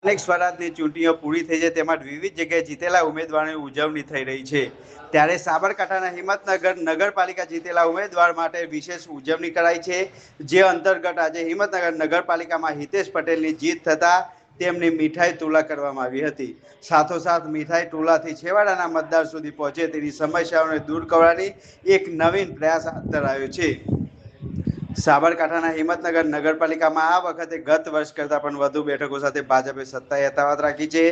અનેક સ્વરાજની ચૂંટણીઓ પૂરી થઈ જાય તેમાં વિવિધ જગ્યાએ જીતેલા ઉમેદવારોની ઉજવણી થઈ રહી છે ત્યારે સાબરકાંઠાના હિંમતનગર નગરપાલિકા જીતેલા ઉમેદવાર માટે વિશેષ ઉજવણી કરાઈ છે જે અંતર્ગત આજે હિંમતનગર નગરપાલિકામાં હિતેશ પટેલની જીત થતા તેમની મીઠાઈ તુલા કરવામાં આવી હતી। સાથોસાથ મીઠાઈ તુલાથી છેવાડાના મતદાર સુધી પહોંચે તેની સમસ્યાઓને દૂર કરવાની એક નવીન પ્રયાસ હાથ ધરાયો છે। સાબરકાંઠાના હિંમતનગર નગરપાલિકામાં આ વખતે ગત વર્ષ કરતાં પણ વધુ બેઠકો સાથે ભાજપે સત્તા યથાવત રાખી છે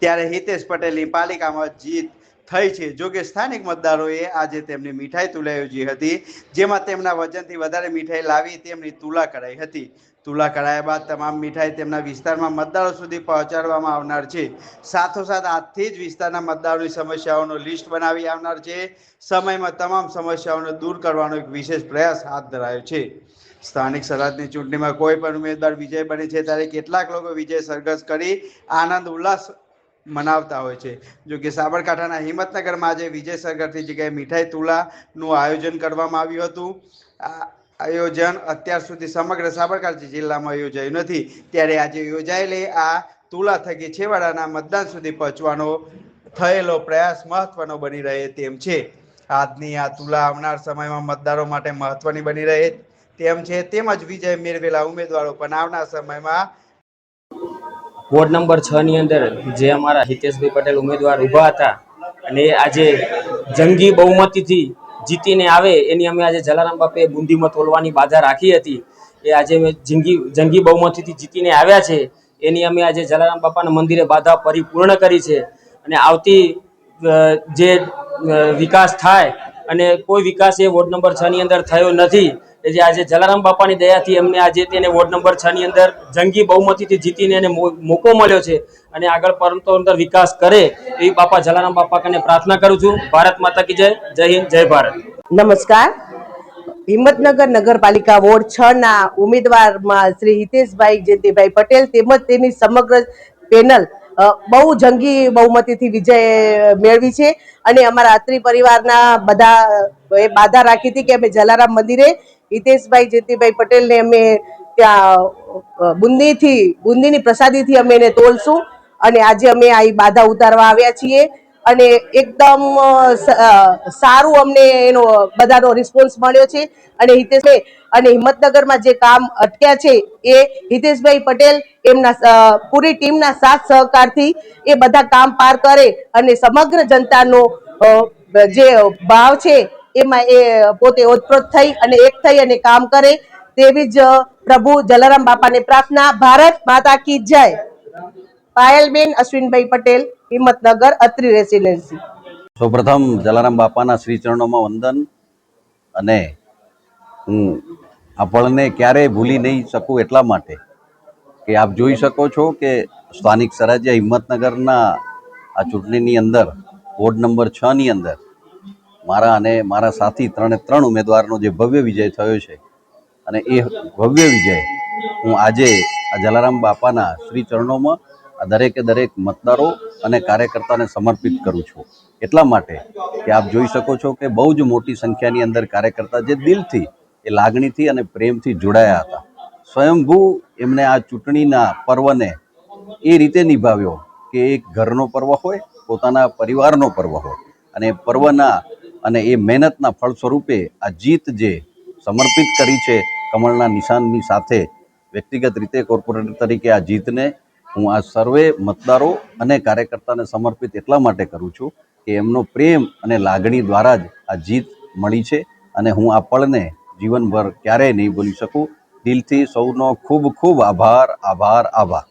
ત્યારે હિતેશ પટેલની પાલિકામાં જીત થઈ છે। જો કે સ્થાનિક મતદારોએ આજે તેમની મીઠાઈ તુલા યોજી હતી જેમાં તેમના વજનથી વધારે મીઠાઈ લાવી તેમની તુલા કરાઈ હતી। તુલા કરાયા બાદ તમામ મીઠાઈ તેમના વિસ્તારમાં મતદારો સુધી પહોંચાડવામાં આવનાર છે। સાથોસાથ આજથી જ વિસ્તારના મતદારોની સમસ્યાઓનો લિસ્ટ બનાવી આવનાર છે। સમયમાં તમામ સમસ્યાઓને દૂર કરવાનો એક વિશેષ પ્રયાસ હાથ ધરાયો છે। સ્થાનિક સ્વરાજની ચૂંટણીમાં કોઈ પણ ઉમેદવાર વિજય બને છે ત્યારે કેટલાક લોકો વિજય સરઘસ કરી આનંદ ઉલ્લાસ મનાવતા હોય છે। જો કે સાબરકાંઠાના હિંમતનગરમાં આજે વિજય સરઘસની જગ્યાએ મીઠાઈ તુલાનું આયોજન કરવામાં આવ્યું હતું। આ આયોજન અત્યાર સુધી સમગ્ર સાબરકાંઠા જિલ્લામાં યોજાયું નથી ત્યારે આજે યોજાયેલી આ તુલા થકી છેવાડાના મતદાન સુધી પહોંચવાનો થયેલો પ્રયાસ મહત્વનો બની રહે તેમ છે। આજની આ તુલા આવનાર સમયમાં મતદારો માટે મહત્વની બની રહે તેમ છે। તેમજ વિજય મેળવેલા ઉમેદવારો પણ આવનાર સમયમાં વોર્ડ નંબર 6 ની અંદર જે અમારા હિતેશભાઈ પટેલ ઉમેદવાર ઊભા હતા અને આજે જંગી બહુમતીથી જીતીને આવે એની અમે આજે જલારામ બાપે બુંદીમાં તોલવાની બાધા રાખી હતી। એ આજે જંગી બહુમતીથી જીતીને આવ્યા છે એની અમે આજે જલારામ બાપાના મંદિરે બાધા પરિપૂર્ણ કરી છે અને આવતી જે વિકાસ થાય અને કોઈ વિકાસ એ વોર્ડ નંબર 6 ની અંદર થયો નથી જે આજે જલારામ બાપાની દયાથી એમને આજે તેને વોર્ડ નંબર 6 ની અંદર જંગી બહુમતીથી જીતીને એને મોકો મળ્યો છે અને આગળ પરંતુ અંદર વિકાસ કરે એવી બાપા જલારામ બાપા કને પ્રાર્થના કરું છું। ભારત માતા કી જય। જય હિન્દ, જય ભારત। નમસ્કાર। હિંમતનગર નગરપાલિકા વોર્ડ 6 ના ઉમેદવારમાં શ્રી હિતેશભાઈ જેતીભાઈ પટેલ તેમજ તેની સમગ્ર પેનલ બહુ જંગી બહુમતીથી વિજય મેળવી છે અને અમારા અત્રી પરિવારના બધા એ બાધા રાખી હતી કે અમે જલારામ મંદિરે હિતેશભાઈ જેતીભાઈ પટેલને અમે ત્યાં બુંદીની પ્રસાદીથી અમે એને તોલશું અને આજે અમે આ બાધા ઉતારવા આવ્યા છીએ અને એકદમ સારું અમને એનો બધાનો રિસ્પોન્સ મળ્યો છે અને હિંમતનગરમાં જે કામ અટક્યા છે એ હિતેશભાઈ પટેલ એમના પૂરી ટીમના સાથ સહકારથી એ બધા કામ પાર કરે અને સમગ્ર જનતાનો જે ભાવ છે એમાં એ પોતે ઓતપ્રોત થઈ અને એક થઈ અને કામ કરે તેવી જ પ્રભુ જલારામ બાપાને પ્રાર્થના। ભારત માતા કી જય। પાયલબેન અશ્વિનભાઈ પટેલ, હિંમતનગર, અત્રી રેસિડેન્સી। સૌપ્રથમ જલારામ બાપાના શ્રી ચરણોમાં વંદન અને હું આપણને ક્યારેય ભૂલી નહીં શકું એટલા માટે કે આપ જોઈ શકો છો કે સ્થાનિક સ્વરાજ્ય હિંમતનગરના આ ચૂંટણીની અંદર વોર્ડ નંબર 6 ની અંદર મારા અને મારા સાથી 3 ઉમેદવારનો જે ભવ્ય વિજય થયો છે અને એ ભવ્ય વિજય હું આજે આ જલારામ બાપાના શ્રી ચરણોમાં આ દરેકે દરેક મતદારો અને કાર્યકર્તાને સમર્પિત કરું છું। એટલા માટે કે આપ જોઈ શકો છો કે બહુ જ મોટી સંખ્યાની અંદર કાર્યકર્તા જે દિલથી એ લાગણીથી અને પ્રેમથી જોડાયા હતા। સ્વયંભૂ એમણે આ ચૂંટણીના પર્વને એ રીતે નિભાવ્યો કે એક ઘરનો પર્વ હોય, પોતાના પરિવારનો પર્વ હોય અને પર્વના અને એ મહેનતના ફળ સ્વરૂપે આ જીત જે સમર્પિત કરી છે કમળના નિશાનની સાથે વ્યક્તિગત રીતે કોર્પોરેટર તરીકે આ જીતને હું આ સર્વે મતદારો અને કાર્યકર્તાને સમર્પિત એટલા માટે કરું છું કે એમનો પ્રેમ અને લાગણી દ્વારા જ આ જીત મળી છે અને હું આ પળને જીવનભર ક્યારેય નહીં ભૂલી શકું। દિલથી સૌનો ખૂબ ખૂબ આભાર, આભાર, આભાર।